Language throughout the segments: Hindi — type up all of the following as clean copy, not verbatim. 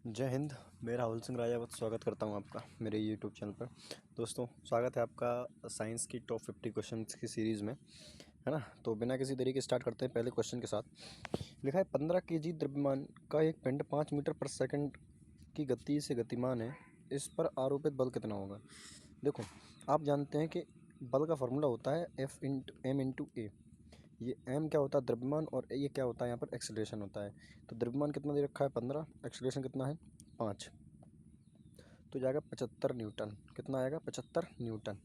जय हिंद। मैं राहुल सिंह राजावत स्वागत करता हूं आपका मेरे यूट्यूब चैनल पर। दोस्तों, स्वागत है आपका साइंस की टॉप 50 क्वेश्चंस की सीरीज़ में, है ना। तो बिना किसी देरी के स्टार्ट करते हैं पहले क्वेश्चन के साथ। लिखा है 15 केजी द्रव्यमान का एक पिंड 5 मीटर पर सेकंड की गति से गतिमान है, इस पर आरोपित बल कितना होगा। देखो, आप जानते हैं कि बल का फॉर्मूला होता है F/m/a। ये m क्या होता है, द्रव्यमान, और ये क्या होता है यहाँ पर, एक्सेलरेशन होता है। तो द्रव्यमान कितना दे रखा है 15, एक्सेलरेशन कितना है 5, तो जाएगा 75 न्यूटन। कितना आएगा 75 न्यूटन,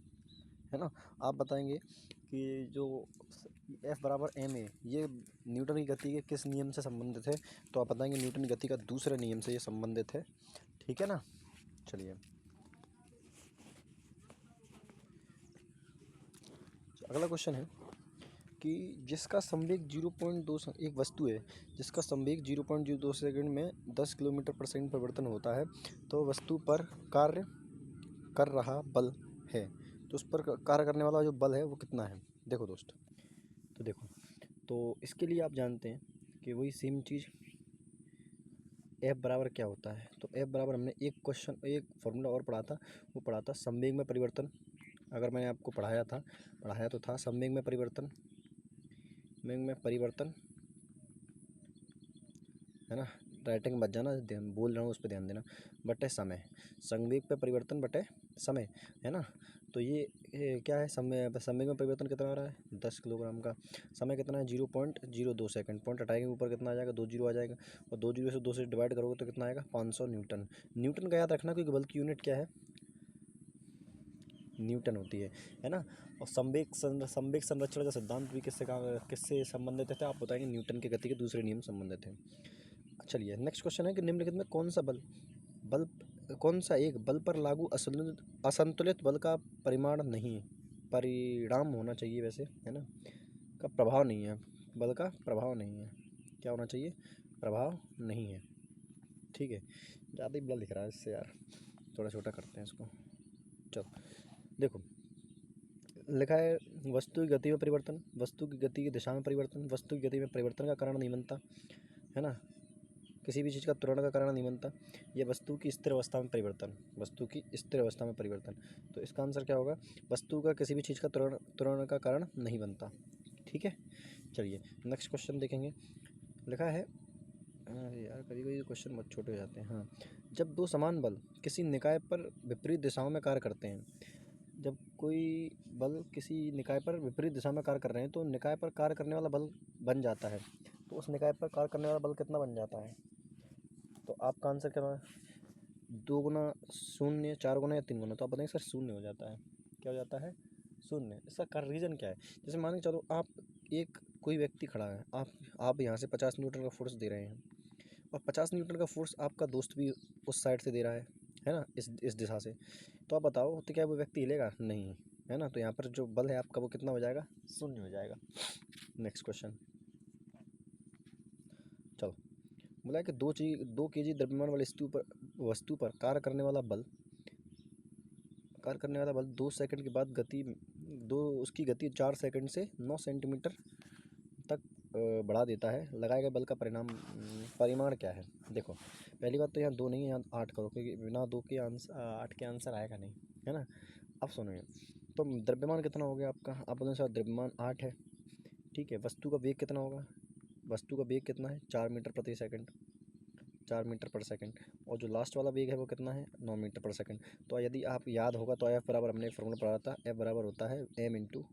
है ना। आप बताएंगे कि जो F बराबर m है ये न्यूटन की गति के किस नियम से संबंधित है, तो आप बताएंगे न्यूटन की गति का दूसरे नियम से ये संबंधित है, ठीक है ना। चलिए अगला क्वेश्चन है कि जिसका संवेग 0.2 एक वस्तु है जिसका संवेग 0.02 सेकंड में 10 किलोमीटर पर सेकंड परिवर्तन होता है, तो वस्तु पर कार्य कर रहा बल है, तो उस पर कार्य करने वाला जो बल है वो कितना है। देखो दोस्त, तो देखो, तो इसके लिए आप जानते हैं कि वही सेम चीज़ F बराबर क्या होता है। तो F बराबर हमने एक फॉर्मूला और पढ़ा था, वो पढ़ा था संवेग में परिवर्तन। अगर मैंने आपको पढ़ाया तो था संवेग में परिवर्तन, है ना। राइटिंग मत जाना, बोल रहा हूँ उस पर ध्यान देना। बटे समय, संवेग पे परिवर्तन बटे समय, है ना। तो ये क्या है, संवेग में परिवर्तन कितना आ रहा है 10 किलोग्राम का, समय कितना है 0.02 सेकंड, पॉइंट हटाएंगे ऊपर कितना आ जाएगा 2 जीरो आ जाएगा, और 2 जीरो से 2 से डिवाइड करोगे तो कितना आएगा 500 न्यूटन। न्यूटन का याद रखना क्योंकि बल की यूनिट क्या है, न्यूटन होती है ना। और संवेग संरक्षण का सिद्धांत भी किससे संबंधित है, आप बताएंगे न्यूटन की गति के दूसरे नियम संबंधित है। चलिए नेक्स्ट क्वेश्चन है कि निम्नलिखित में बल कौन सा एक बल पर लागू असंतुलित बल का परिणाम होना चाहिए, वैसे, है ना, का प्रभाव नहीं है, बल का प्रभाव नहीं है, क्या होना चाहिए, प्रभाव नहीं है, ठीक है। ज़्यादा ही बड़ा लिख रहा है इससे यार, थोड़ा छोटा करते हैं इसको। चलो देखो, लिखा है वस्तु की गति में परिवर्तन, वस्तु की गति की दिशा में परिवर्तन, वस्तु की गति में परिवर्तन का कारण नहीं बनता, है ना। किसी भी चीज़ का त्वरण का कारण नहीं बनता। ये वस्तु की स्थिर अवस्था में परिवर्तन, वस्तु की स्थिर अवस्था में परिवर्तन, तो इसका आंसर क्या होगा, वस्तु का किसी भी चीज़ का त्वरण का कारण नहीं बनता, ठीक है। चलिए नेक्स्ट क्वेश्चन देखेंगे। लिखा है, अरे यार कभी कभी क्वेश्चन बहुत छोटे हो जाते हैं। हाँ, जब दो समान बल किसी निकाय पर विपरीत दिशाओं में कार्य करते हैं, जब कोई बल किसी निकाय पर विपरीत दिशा में कार्य कर रहे हैं तो निकाय पर कार्य करने वाला बल बन जाता है, तो उस निकाय पर कार्य करने वाला बल कितना बन जाता है। तो आपका आंसर क्या है, 2 गुना शून्य, 4 गुना या 3 गुना, तो आप बताएंगे सर शून्य हो जाता है। क्या हो जाता है, शून्य। इसका रीज़न क्या है, जैसे मान के चलो आप कोई व्यक्ति खड़ा है, आप यहाँ से 50 न्यूटन का फोर्स दे रहे हैं, और 50 न्यूटन का फोर्स आपका दोस्त भी उस साइड से दे रहा है ना, इस दिशा से। तो आप बताओ तो क्या वो व्यक्ति हिलेगा, नहीं, है ना। तो यहाँ पर जो बल है आपका वो कितना हो जाएगा, शून्य हो जाएगा। नेक्स्ट क्वेश्चन, चलो, बोला है कि 2 केजी द्रव्यमान वाली वस्तु पर कार्य करने वाला बल 2 सेकंड के बाद उसकी गति 4 सेकंड से 9 सेंटीमीटर तक बढ़ा देता है। लगाए गए बल का परिमाण क्या है। देखो, पहली बात तो यहाँ 2 नहीं है, यहाँ 8 करो, क्योंकि बिना 2 के आंसर 8 के आंसर आएगा नहीं, है ना। अब सुनिए, तो द्रव्यमान कितना हो गया आपका, आप बोलें सर द्रव्यमान 8 है, ठीक है। वस्तु का वेग कितना होगा, वस्तु का वेग कितना है 4 मीटर प्रति सेकंड, 4 मीटर पर सेकंड, और जो लास्ट वाला वेग है वो कितना है 9 मीटर पर सेकंड। तो यदि आप याद होगा तो एफ बराबर हमने एक फॉर्मूला पढ़ा था, एफ बराबर होता है m/v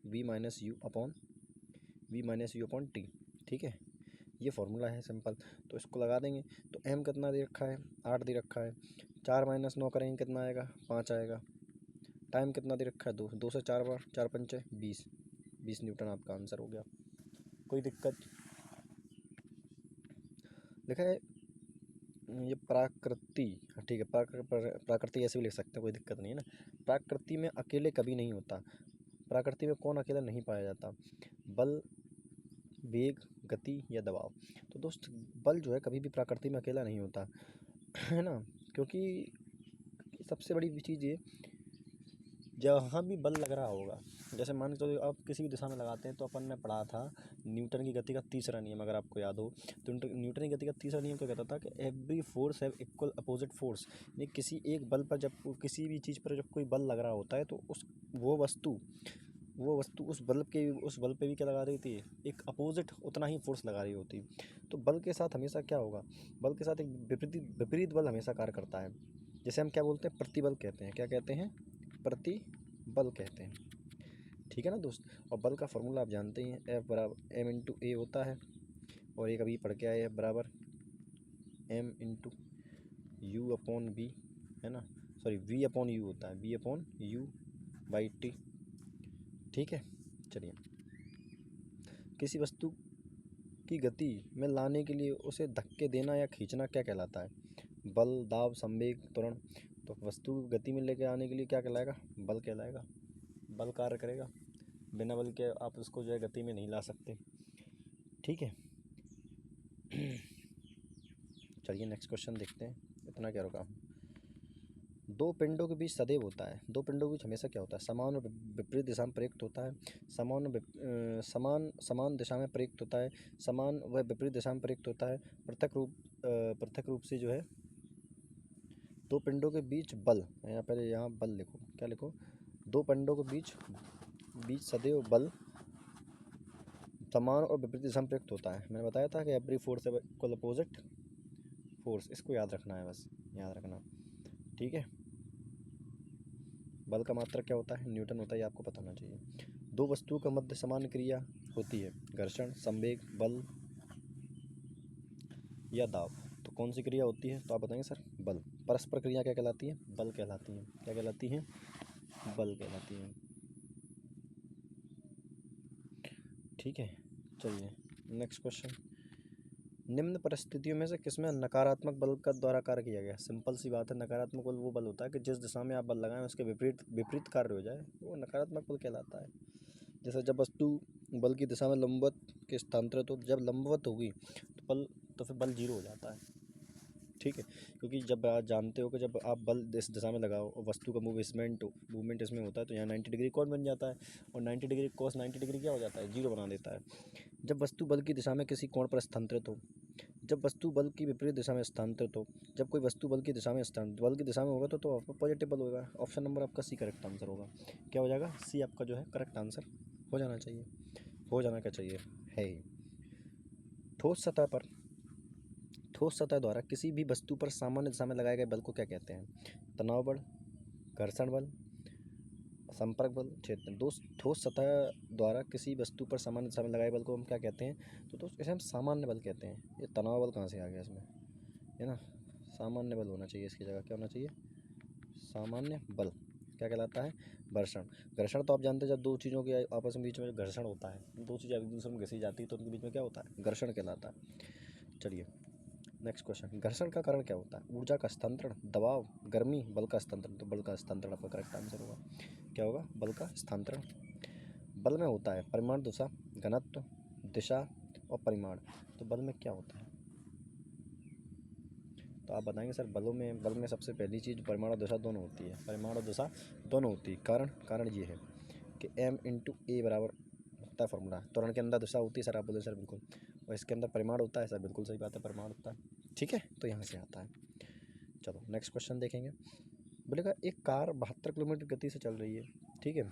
- u/टी, ठीक है। ये फॉर्मूला है सिंपल, तो इसको लगा देंगे। तो m कितना दे रखा है 8 दे रखा है, 4 - 9 करेंगे कितना आएगा 5 आएगा। टाइम कितना दे रखा है 2 से 4 बार, 4 पंचे 20 न्यूटन आपका आंसर हो गया। कोई दिक्कत, लिखा है ये प्राकृति, हाँ ठीक है, प्राकृति ऐसे भी लिख सकते हैं, कोई दिक्कत नहीं है ना। प्रकृति में अकेले कभी नहीं होता, प्रकृति में कौन अकेला नहीं पाया जाता, बल, वेग, गति या दबाव। तो दोस्त, बल जो है कभी भी प्रकृति में अकेला नहीं होता, है ना, क्योंकि सबसे बड़ी चीज़ ये, जहाँ भी बल लग रहा होगा, जैसे मान के चलो आप किसी भी दिशा में लगाते हैं, तो अपन ने पढ़ा था न्यूटन की गति का तीसरा नियम, अगर आपको याद हो तो न्यूटन की गति का तीसरा नियम क्या कहता था कि every force have equal opposite force. यानी किसी एक बल पर जब किसी भी चीज़ पर जब कोई बल लग रहा होता है तो वो वस्तु उस बल पे भी क्या लगा रही थी, एक अपोजिट उतना ही फोर्स लगा रही होती। तो बल के साथ हमेशा क्या होगा, बल के साथ एक विपरीत बल हमेशा कार्य करता है, जिसे हम क्या बोलते हैं, प्रतिबल कहते हैं। क्या कहते हैं, प्रतिबल कहते हैं। ठीक है ना दोस्त। और बल का फॉर्मूला आप जानते ही हैं, F बराबर एम इंटू ए होता है, और एक अभी पढ़ के आए F बराबर M into U upon B, है ना, सॉरी V अपॉन यू होता है, V upon U by T. ठीक है, चलिए। किसी वस्तु की गति में लाने के लिए उसे धक्के देना या खींचना क्या कहलाता है, बल, दाब, संवेग, त्वरण। तो वस्तु को गति में लेके आने के लिए क्या कहलाएगा, बल कहलाएगा। बल कार्य करेगा, बिना बल के आप उसको जो है गति में नहीं ला सकते। ठीक है, चलिए नेक्स्ट क्वेश्चन देखते हैं। इतना क्या रुका, दो पिंडों के बीच सदैव होता है, दो पिंडों के बीच हमेशा क्या होता है, समान और विपरीत दिशा में प्रयुक्त होता है, समान दिशा में प्रयुक्त होता है, समान व विपरीत दिशा में प्रयुक्त होता है, पृथक रूप से जो है। दो पिंडों के बीच बल, यहाँ पहले यहाँ बल लिखो, क्या लिखो, दो पिंडों के बीच सदैव बल समान और विपरीत दिशा में प्रयुक्त होता है। मैंने बताया था कि every force equal opposite force, इसको याद रखना है, बस याद रखना। ठीक है, बल का मात्रक क्या होता है, न्यूटन होता है, ये आपको पता होना चाहिए। दो वस्तुओं का मध्य समान क्रिया होती है, घर्षण, संवेग, बल या दाब। तो कौन सी क्रिया होती है, तो आप बताएंगे सर बल। परस्पर क्रिया क्या कहलाती है, बल कहलाती है। क्या कहलाती है, बल कहलाती है। ठीक है, चलिए नेक्स्ट क्वेश्चन। निम्न परिस्थितियों में से किसमें नकारात्मक बल का द्वारा कार्य किया गया। सिंपल सी बात है, नकारात्मक बल वो बल होता है कि जिस दिशा में आप बल लगाएं उसके विपरीत कार्य हो जाए, वो नकारात्मक बल कहलाता है। जैसे जब वस्तु बल की दिशा में लंबवत के स्थानांतरित हो, जब लंबवत होगी तो फिर बल जीरो हो जाता है। ठीक है, क्योंकि जब आप जानते हो कि जब आप बल इस दिशा में लगाओ और वस्तु का मूवमेंट इसमें होता है, तो यहाँ 90 डिग्री कोण बन जाता है, और 90 डिग्री cos 90 डिग्री क्या हो जाता है, जीरो बना देता है। जब वस्तु बल की दिशा में किसी कोण पर स्थानांतरित हो, जब वस्तु बल की विपरीत दिशा में स्थानांतरित हो, जब कोई वस्तु बल की दिशा में होगा तो आपका पॉजिटिव बल होगा। ऑप्शन नंबर आपका सी करेक्ट आंसर होगा। क्या हो जाएगा, सी आपका जो है करेक्ट आंसर हो जाना चाहिए, हो जाना क्या चाहिए, है ही। ठोस सतह द्वारा किसी भी वस्तु पर सामान्य दिशा में लगाए गए बल को क्या कहते हैं, तनाव बल, घर्षण बल, संपर्क बल, क्षेत्र। ठोस सतह द्वारा किसी वस्तु पर सामान्य दिशा में लगाए बल को हम क्या कहते हैं, तो दोस्त इसे हम सामान्य बल कहते हैं। ये तनाव बल कहाँ से आ गया इसमें, है ना, सामान्य बल होना चाहिए, इसकी जगह क्या होना चाहिए, सामान्य बल। क्या कहलाता है, घर्षण। घर्षण तो आप जानते हैं, जब दो चीज़ों के आपस में बीच में घर्षण होता है, दो चीज़ें एक दूसरे में घिसी जाती है, तो उनके बीच में क्या होता है, घर्षण कहलाता है। चलिए नेक्स्ट क्वेश्चन। घर्षण का कारण क्या होता है, ऊर्जा का स्थानांतरण, दबाव, गर्मी, बल का स्थानांतरण। तो बल का स्थानांतरण आपका करेक्ट आंसर होगा। क्या होगा, बल का स्थानांतरण। बल में होता है परिमाण, दिशा, घनत्व, दिशा और परिमाण। तो बल में क्या होता है, तो आप बताएंगे सर बल में सबसे पहली चीज़ परिमाण और दिशा दोनों होती है, परिमाण और दिशा दोनों होती है। कारण ये है कि m इंटू ए बराबर होता है फॉर्मूला। त्वरण के अंदर दिशा होती है सर, आप बोले सर बिल्कुल, और इसके अंदर परिमाण होता है सर, बिल्कुल सही बात है, परिमाण होता है। ठीक है, तो यहाँ से आता है। चलो नेक्स्ट क्वेश्चन देखेंगे। बोलेगा एक कार 72 किलोमीटर गति से चल रही है, ठीक है,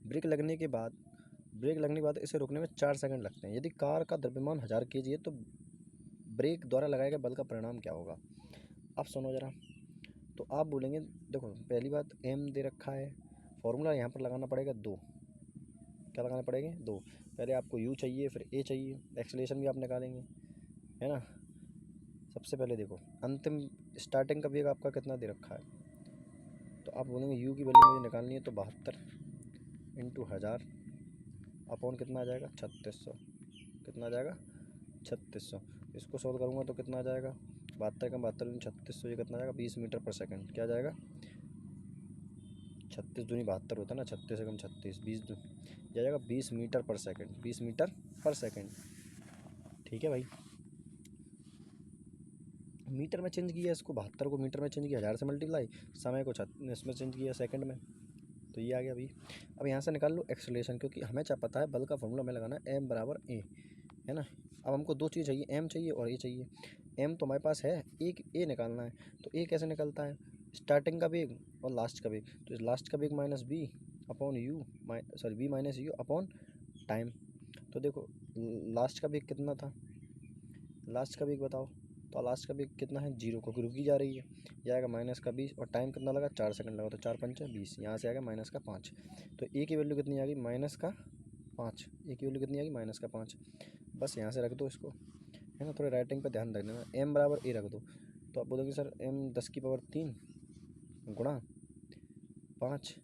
ब्रेक लगने के बाद इसे रोकने में 4 सेकंड लगते हैं। यदि कार का द्रव्यमान 1000 kg है तो ब्रेक द्वारा लगाए गए बल का परिणाम क्या होगा। अब सुनो ज़रा, तो आप बोलेंगे, देखो पहली बात m दे रखा है, फॉर्मूला यहाँ पर लगाना पड़ेगा 2। क्या लगाना पड़ेगा, 2। पहले आपको u चाहिए, फिर a चाहिए, एक्सेलरेशन भी आप निकालेंगे, है ना। सबसे पहले देखो अंतिम स्टार्टिंग का वेग आपका कितना दे रखा है, तो आप बोलेंगे u की वैल्यू मुझे निकालनी है, तो 72 इंटू 1000 अपॉन कितना आ जाएगा, 3600। कितना आ जाएगा, 3600। इसको सोल्व करूँगा तो कितना आ जाएगा, 72 का 72 इंटू 3600, ये कितना आ जाएगा, 20 मीटर पर सेकंड। क्या आ जाएगा, 36 दूनी 72 होता है ना, 36 से कम 36, 20 जाएगा 20 मीटर पर सेकंड, 20 मीटर पर सेकंड। ठीक है भाई, मीटर में चेंज किया इसको, 72 को मीटर में चेंज किया, 1000 से मल्टीप्लाई, समय को इसमें चेंज किया सेकंड में। तो ये आ गया अभी। अब यहाँ से निकाल लो एक्सेलरेशन, क्योंकि हमें क्या पता है बल का फॉर्मूला हमें लगाना है m बराबर a, है ना। अब हमको दो चीज़ चाहिए, m चाहिए और a चाहिए। m तो हमारे पास है, एक a निकालना है। तो a कैसे निकलता है, स्टार्टिंग का वेग और लास्ट का वेग। तो लास्ट का वेग minus b upon you, sorry b minus you upon time. तो देखो लास्ट का वेग कितना था, लास्ट का वेग बताओ। तो लास्ट का वेग कितना है, 0, क्योंकि रुकी जा रही है। यह आएगा माइनस का 20 और टाइम कितना लगा, 4 सेकंड लगा। तो 4 पंचा 20, यहाँ से आएगा माइनस का 5। तो ए की वैल्यू कितनी आ गई, माइनस का 5। ए की वैल्यू कितनी आ गई, माइनस का 5। बस यहाँ से रख दो इसको, है ना। थोड़े राइटिंग पर ध्यान रखना है। एम बराबर ए रख दो। तो आप बोलोगे सर m 10 की पावर 3 गुणा 5।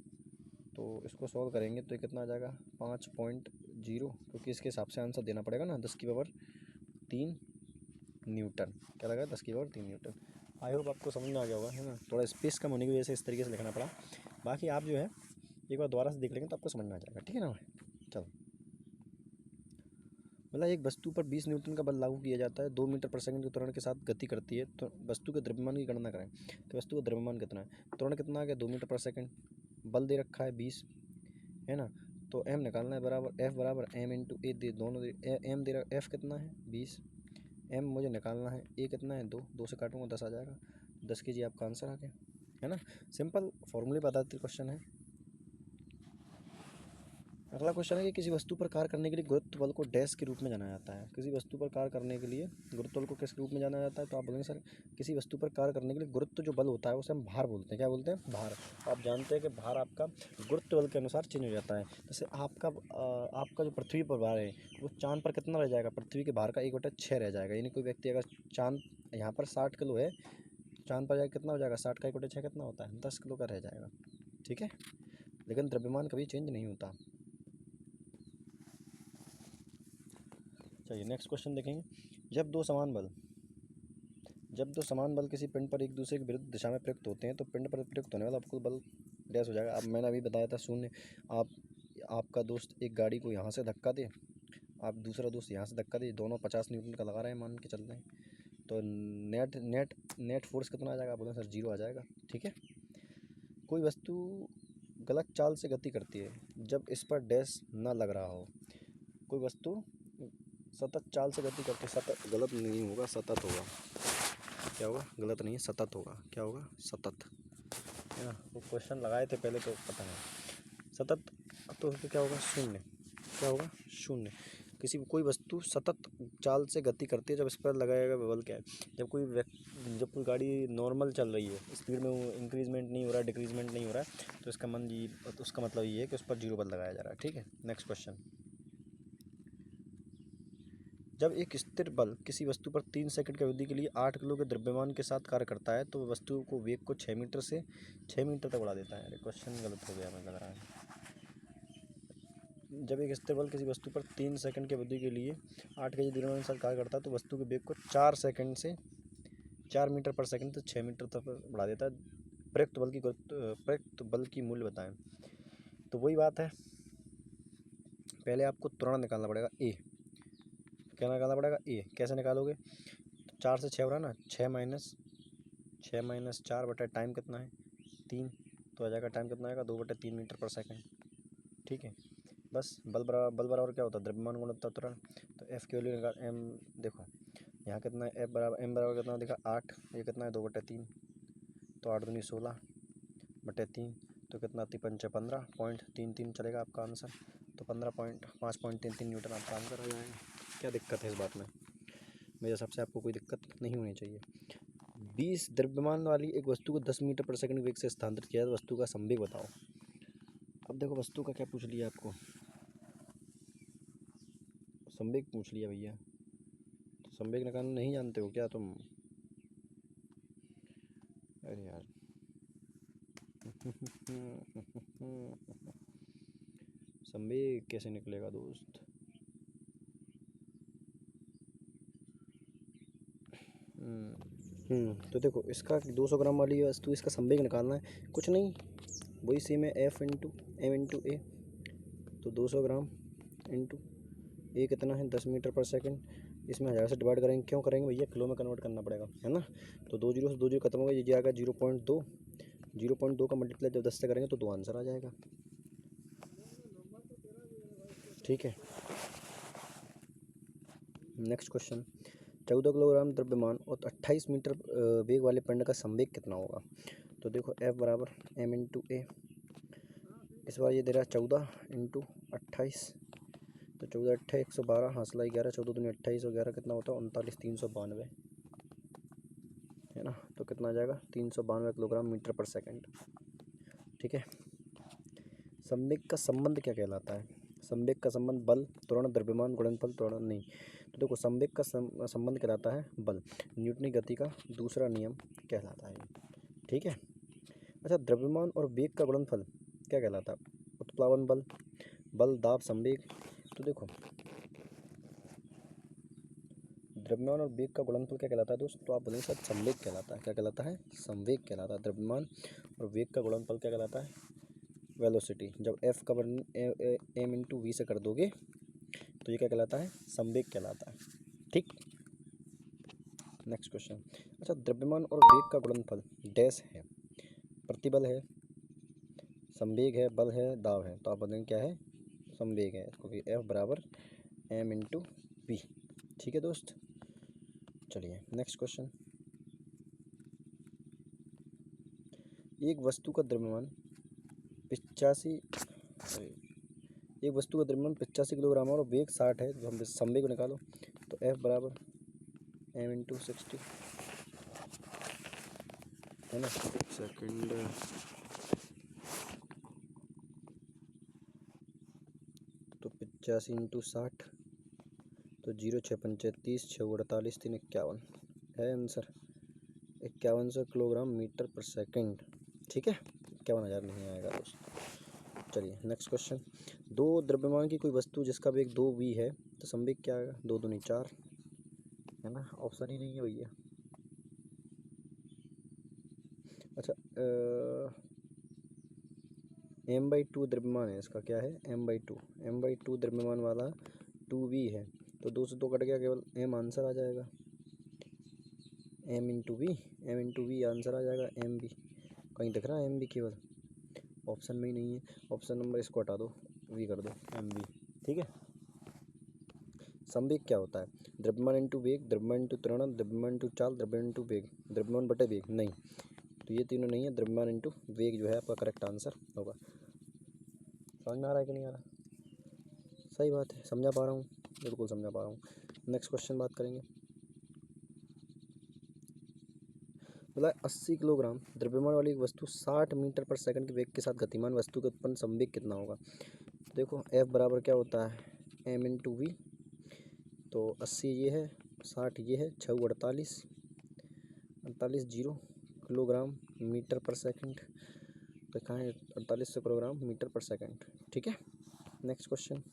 तो इसको सॉल्व करेंगे तो ये कितना आ जाएगा, 5.0, क्योंकि इसके हिसाब से आंसर देना पड़ेगा ना, 10 की पावर 3 न्यूटन। क्या लगा, 10 की पावर 3 न्यूटन। आई होप आपको समझ में आ गया होगा, है ना। थोड़ा स्पेस कम होने की वजह से इस तरीके से लिखना पड़ा। बाकी आप जो है एक बार दोबारा से देख लेंगे तो आपको समझ में आ जाएगा, ठीक है ना। चलो, मतलब एक वस्तु पर 20 न्यूटन का बल लागू किया जाता है, 2 मीटर पर सेकंड के त्वरण के साथ गति करती है। तो वस्तु के द्रव्यमान की गणना करें। तो वस्तु का द्रव्यमान कितना है, त्वरण कितना आ गया, 2 मीटर पर सेकंड, बल दे रखा है 20, है ना। तो m निकालना है, बराबर f बराबर m इंटू ए, दे दोनों दे, m दे रहा, f कितना है 20, m मुझे निकालना है, a कितना है 2, 2 से काटूंगा 10 आ जाएगा। 10 कीजिए आपका आंसर आ गया, है ना। सिंपल फॉर्मूले बताते क्वेश्चन है। अगला क्वेश्चन है कि किसी वस्तु पर कार्य करने के लिए गुरुत्व बल को डैश के रूप में जाना जाता है। किसी वस्तु पर कार्य करने के लिए गुरुत्व बल को किस रूप में जाना जाता है। तो आप बोलेंगे सर किसी वस्तु पर कार्य करने के लिए गुरुत्व जो बल होता है उसे हम भार बोलते हैं। क्या बोलते हैं, भार। आप जानते हैं कि भार आपका गुरुत्व बल के अनुसार चेंज हो जाता है। जैसे आपका जो पृथ्वी पर भार है वो चांद पर कितना रह जाएगा, पृथ्वी के भार का 1/6 रह जाएगा। यानी कोई व्यक्ति अगर चांद यहाँ पर 60 किलो है, चांद पर जाकर कितना हो जाएगा, 60 का 1/6 कितना होता है, 10 किलो का रह जाएगा, ठीक है। लेकिन द्रव्यमान कभी चेंज नहीं होता। चलिए नेक्स्ट क्वेश्चन देखेंगे। जब दो समान बल किसी पिंड पर एक दूसरे के विरुद्ध दिशा में प्रयुक्त होते हैं तो पिंड पर प्रयुक्त होने वाला कुल बल डैश हो जाएगा। अब मैंने अभी बताया था 0। आपका दोस्त एक गाड़ी को यहाँ से धक्का दे, आप दूसरा दोस्त यहाँ से धक्का दे, दोनों 50 न्यूटन का लगा रहे हैं, मान के चल रहे हैं। तो नेट फोर्स कितना आ जाएगा, आप बोलें सर 0 आ जाएगा, ठीक है। कोई वस्तु गलत चाल से गति करती है जब इस पर डैश न लग रहा हो। कोई वस्तु सतत चाल से गति करते, सतत गलत नहीं होगा, सतत होगा। क्या होगा, गलत नहीं है, सतत होगा। क्या होगा, सतत, है ना। वो क्वेश्चन लगाए थे पहले तो पता नहीं, सतत। तो उसमें क्या होगा, 0। क्या होगा, 0। कोई वस्तु सतत चाल से गति करती है जब इस पर लगाएगा बल क्या है, जब कोई गाड़ी नॉर्मल चल रही है, स्पीड में वो इंक्रीजमेंट नहीं हो रहा है, डिक्रीजमेंट नहीं हो रहा है, तो उसका मतलब ये है कि उस पर 0 बल लगाया जा रहा है, ठीक है। Next question. जब एक स्थिर बल किसी वस्तु पर 3 सेकंड की अवधि के लिए 8 किलो के द्रव्यमान के साथ कार्य करता है तो वस्तु को वेग को 6 मीटर से 6 मीटर तक बढ़ा देता है। क्वेश्चन गलत हो गया मुझे लग रहा है। जब एक स्थिर बल किसी वस्तु पर 3 सेकंड की अवधि के लिए 8 के द्रव्यमान के साथ कार्य करता है तो वस्तु के वेग को 4 मीटर पर सेकंड से 6 मीटर तक बढ़ा देता है। प्रयुक्त बल की मूल्य बताएं। तो वही बात है, पहले आपको त्वरण निकालना पड़ेगा ए। क्या निकालना पड़ेगा, ए। कैसे निकालोगे, तो 4 से 6 हो रहा है ना, 6 माइनस 4 बटा टाइम कितना है 3, तो आ जाएगा टाइम कितना आएगा 2/3 मीटर पर सेकंड, ठीक है। बस बल बराबर क्या होता है, द्रव्यमान गुणित त्वरण। तो एफ की वैल्यू निकाल, एम देखो यहाँ कितना है, एम बराबर कितना दिखा 8, ये कितना है 2/3, तो 8 दूनी 16/3, तो कितना 15.33 चलेगा आपका आंसर। तो 5.33 न्यूटन आपका आंसर हो जाएगा। क्या दिक्कत है इस बात में, मेरे हिसाब से आपको कोई दिक्कत नहीं होनी चाहिए। 20 द्रव्यमान वाली एक वस्तु को 10 मीटर पर सेकंड वेग से स्थानांतरित किया, वस्तु का संवेग बताओ। अब देखो वस्तु का क्या पूछ लिया आपको, संवेग पूछ लिया भैया। तो संवेग निकालना नहीं जानते हो क्या तुम, अरे यार संवेग कैसे निकलेगा दोस्त। तो देखो इसका 200 ग्राम वाली वस्तु, इसका संवेग निकालना है, कुछ नहीं, वही सेम है एफ इंटू एम इंटू ए। तो 200 ग्राम इंटू ए कितना है 10 मीटर पर सेकंड, इसमें 1000 से डिवाइड करेंगे, क्यों करेंगे भैया, किलो में कन्वर्ट करना पड़ेगा, है ना। तो 2 जीरो से 2 जीरो खत्म हो गया, ये आएगा 0.2 0.2 का मल्टीप्लाई जब 10 से करेंगे तो 2 आंसर आ जाएगा। ठीक है, नेक्स्ट क्वेश्चन। 14 किलोग्राम द्रव्यमान और 28 मीटर वेग वाले पिंड का संवेग कितना होगा? तो देखो F बराबर m इंटू ए, इस बार ये दे रहा है 14 इंटू 28, तो 14 अट्ठाईस 112, हासिला 11, 14 दूनी 28 और 11 कितना होता है 39, 392 है ना, तो कितना आ जाएगा 392 किलोग्राम मीटर पर सेकंड। ठीक है, संवेग का संबंध क्या कहलाता है? संवेग का संबंध बल, त्वरण, द्रव्यमान, गुणनफल, त्वरण नहीं। तो देखो संवेग का संबंध कहलाता है बल, न्यूटनी गति का दूसरा नियम कहलाता है। ठीक है, अच्छा द्रव्यमान और वेग का गुणनफल क्या कहलाता है? उत्प्लावन बल, बल, दाब, संवेग। तो देखो द्रव्यमान और वेग का गुणनफल क्या कहलाता है दोस्त? तो आप बोलेंगे सर संवेग कहलाता है। क्या कहलाता है? संवेग कहलाता है। द्रव्यमान और वेग का गुणनफल क्या कहलाता है? वेलोसिटी। जब एफ का वर्णन एम इंटू वी से कर दोगे तो ये क्या कहलाता है? संवेग कहलाता है। ठीक, नेक्स्ट क्वेश्चन। अच्छा द्रव्यमान और वेग का गुणनफल डैश है, प्रतिबल है, संवेग है, बल है, दाब है। तो आप बोलेंगे क्या है? संवेग है, क्योंकि एफ बराबर एम इंटू वी। ठीक है दोस्त, चलिए नेक्स्ट क्वेश्चन। एक वस्तु का द्रव्यमान 85 किलोग्राम और वेग 60 है, हम संवेग को निकालो। तो F बराबर m इंटू 60 है ना, सेकंड। तो 85 इंटू 60 तो 0 6 पंचे 30, 6 48, 3 51 है आंसर 5100 किलोग्राम मीटर पर सेकंड। ठीक है, 51,000 नहीं आएगा दोस्त। चलिए नेक्स्ट क्वेश्चन। दो द्रव्यमान की कोई वस्तु जिसका वेग 2v है तो संवेग क्या आएगा? 2 दूनी 4 है ना, ऑप्शन ही नहीं है भैया। अच्छा m/2 द्रव्यमान है, इसका क्या है? m/2 द्रव्यमान वाला 2v है, तो 2 से 2 कट गया, केवल m आंसर आ जाएगा। m इंटू वी आंसर आ जाएगा। mv कहीं दिख रहा है? mv केवल ऑप्शन में ही नहीं है। ऑप्शन नंबर इसको हटा दो, v कर दो, mv। ठीक है, संवेग क्या होता है? द्रव्यमान इंटू वेग, द्रव्यमान इंटू त्वरण, द्रव्यमान इंटू चाल, द्रव्यमान इंटू वेग, द्रव्यमान बटे वेग। नहीं, तो ये तीनों नहीं है, द्रव्यमान इंटू वेग जो है आपका करेक्ट आंसर होगा। समझ में आ रहा है कि नहीं आ रहा? सही बात है, समझा पा रहा हूँ, बिल्कुल समझा पा रहा हूँ। नेक्स्ट क्वेश्चन बात करेंगे। बोला 80 किलोग्राम द्रव्यमान वाली एक वस्तु 60 मीटर पर सेकंड के वेग के साथ गतिमान वस्तु के उत्पन्न संवेग कितना होगा? देखो F बराबर क्या होता है? m into V. तो 80 ये है, 60 ये है, 6 48, 48 0 किलोग्राम मीटर पर सेकंड। तो कहाँ है? 4800 किलोग्राम मीटर पर सेकंड। ठीक है, नेक्स्ट क्वेश्चन।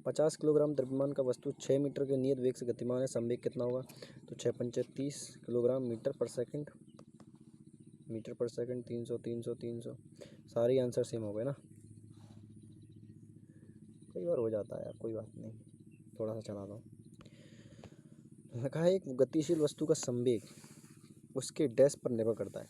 50 किलोग्राम द्रव्यमान का वस्तु 6 मीटर के नियत वेग से गतिमान है, संवेग कितना होगा? तो 6 पंचे 30 किलोग्राम मीटर पर सेकंड। 300 300 300, सारे आंसर सेम हो गए ना। कई बार हो जाता है, कोई बात नहीं, थोड़ा सा चला दो। लिखा है एक गतिशील वस्तु का संवेग उसके डैश पर निर्भर करता है।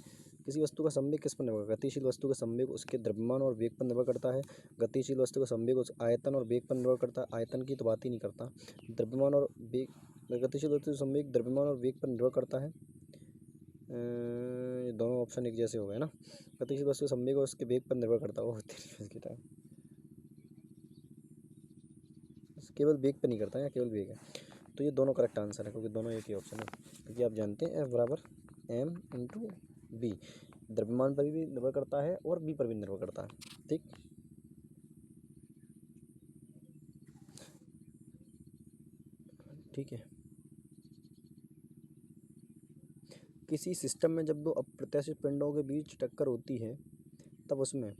किसी वस्तु का संवेग किस पर निर्भर करता है? गतिशील वस्तु का संवेग उसके द्रव्यमान और वेग पर निर्भर करता है। गतिशील वस्तु का संवेग उस आयतन और वेग पर निर्भर करता है। आयतन की तो बात ही नहीं करता। द्रव्यमान और वेग, गतिशील वस्तु का संवेग द्रव्यमान और वेग पर निर्भर करता है। ये दोनों ऑप्शन एक जैसे हो गए ना। गतिशील वस्तु का संवेग और उसके वेग पर निर्भर करता है, वो इसकी टाइम केवल वेग पर नहीं करता है, केवल वेग है। तो ये दोनों करेक्ट आंसर है, क्योंकि दोनों एक ही ऑप्शन है। क्योंकि आप जानते हैं F बराबर m इंटू बी, द्रव्यमान पर भी निर्भर करता है और बी पर भी निर्भर करता है। ठीक, ठीक है। किसी सिस्टम में जब दो अप्रत्याशित पिंडों के बीच टक्कर होती है तब उसमें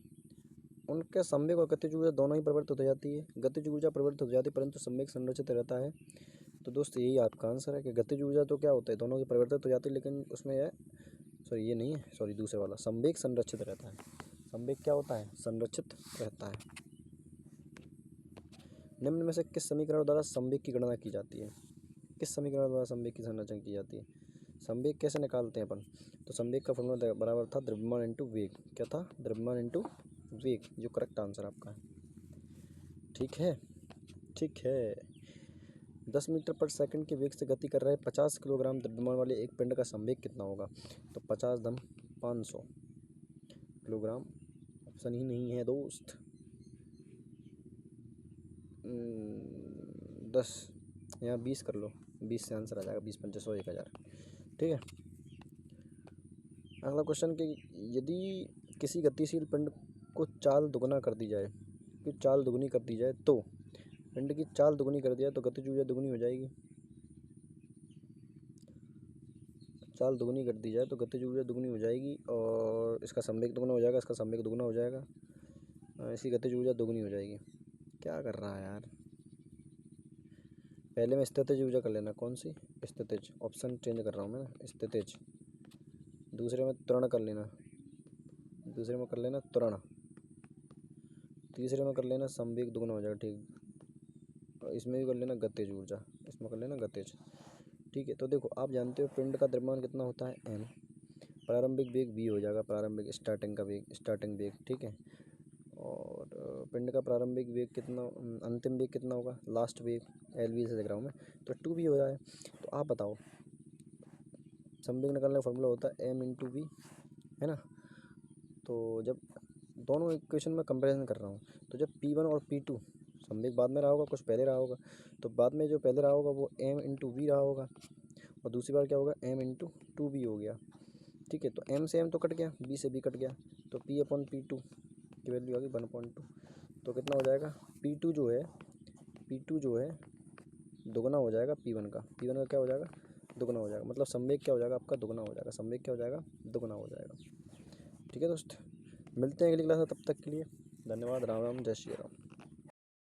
उनके संवेग और गतिज ऊर्जा दोनों ही परिवर्तित हो जाती है। गतिज ऊर्जा परिवर्तित हो जाती है परंतु संवेग संरक्षित रहता है। तो दोस्त यही आपका आंसर है कि गतिज ऊर्जा तो क्या होता है, दोनों की परिवर्तित हो जाती है, लेकिन उसमें यह सॉरी ये नहीं है, सॉरी दूसरे वाला, संवेग संरक्षित रहता है। संवेग क्या होता है? संरक्षित रहता है। निम्न में से किस समीकरण द्वारा संवेग की गणना की जाती है? किस समीकरण द्वारा संवेग की संरचना की जाती है? संवेग कैसे निकालते हैं अपन? तो संवेग का फॉर्मूला बराबर था द्रव्यमान इंटू वेग। क्या था? द्रव्यमान इंटू वेग, जो करेक्ट आंसर आपका है। ठीक है, ठीक है। 10 मीटर पर सेकंड के वेग से गति कर रहे 50 किलोग्राम द्रव्यमान वाले एक पिंड का संवेग कितना होगा? तो 50 दम 500 किलोग्राम ऑप्शन ही नहीं है दोस्त। 10 यहाँ 20 कर लो, 20 से आंसर आ जाएगा। 20 पंचे 100, 1000। ठीक है। अगला क्वेश्चन कि यदि किसी गतिशील पिंड को चाल दुगना कर दी जाए, कि चाल दुगनी कर दी जाए तो पिंड की चाल दुगनी कर दी जाए तो गतिज ऊर्जा दुगनी हो जाएगी। चाल दुगनी कर दी जाए तो गतिज ऊर्जा दुगनी हो जाएगी और इसका संवेग दुगना हो जाएगा, इसका संवेग दुगना हो जाएगा, इसकी गतिज ऊर्जा दुगनी हो जाएगी। क्या कर रहा है यार? पहले में स्थितिज ऊर्जा कर लेना। कौन सी? स्थितिज। ऑप्शन चेंज कर रहा हूँ मैं, स्थितिज। दूसरे में त्वरण कर लेना, दूसरे में कर लेना त्वरण, तीसरे में कर लेना संवेग दुगना हो जाएगा। ठीक, और इसमें भी कर लेना गतिज ऊर्जा, इसमें कर लेना गतिज। ठीक है। तो देखो, आप जानते हो पिंड का द्रव्यमान कितना होता है? m। प्रारंभिक वेग v हो जाएगा, प्रारंभिक स्टार्टिंग का वेग, स्टार्टिंग वेग। ठीक है। और पिंड का प्रारंभिक वेग कितना, अंतिम वेग कितना होगा? लास्ट वेग, LV से देख रहा हूँ मैं, तो 2v हो जाए। तो आप बताओ, संवेग निकालने का फॉर्मूला होता है m इंटू वी, है ना। तो जब दोनों इक्वेशन में कंपैरिजन कर रहा हूँ, तो जब P1 और P2, संवेग बाद में रहा होगा, कुछ पहले रहा होगा, तो बाद में जो पहले रहा होगा वो m इंटू वी रहा होगा, और दूसरी बार क्या होगा? m इंटू 2v हो गया। ठीक है। तो m से m तो कट गया, b से b कट गया, तो P अपॉन P2 की वैल्यू आ गई 1.2। तो कितना हो जाएगा? P2 जो है दुगना हो जाएगा P1 का। P1 का क्या हो जाएगा? दुगना हो जाएगा। मतलब संवेग क्या हो जाएगा आपका? दुगना हो जाएगा। संवेग क्या हो जाएगा? दुगना हो जाएगा। ठीक है दोस्त, मिलते हैं अगली क्लास में। तब तक के लिए धन्यवाद। राम राम, जय श्री राम।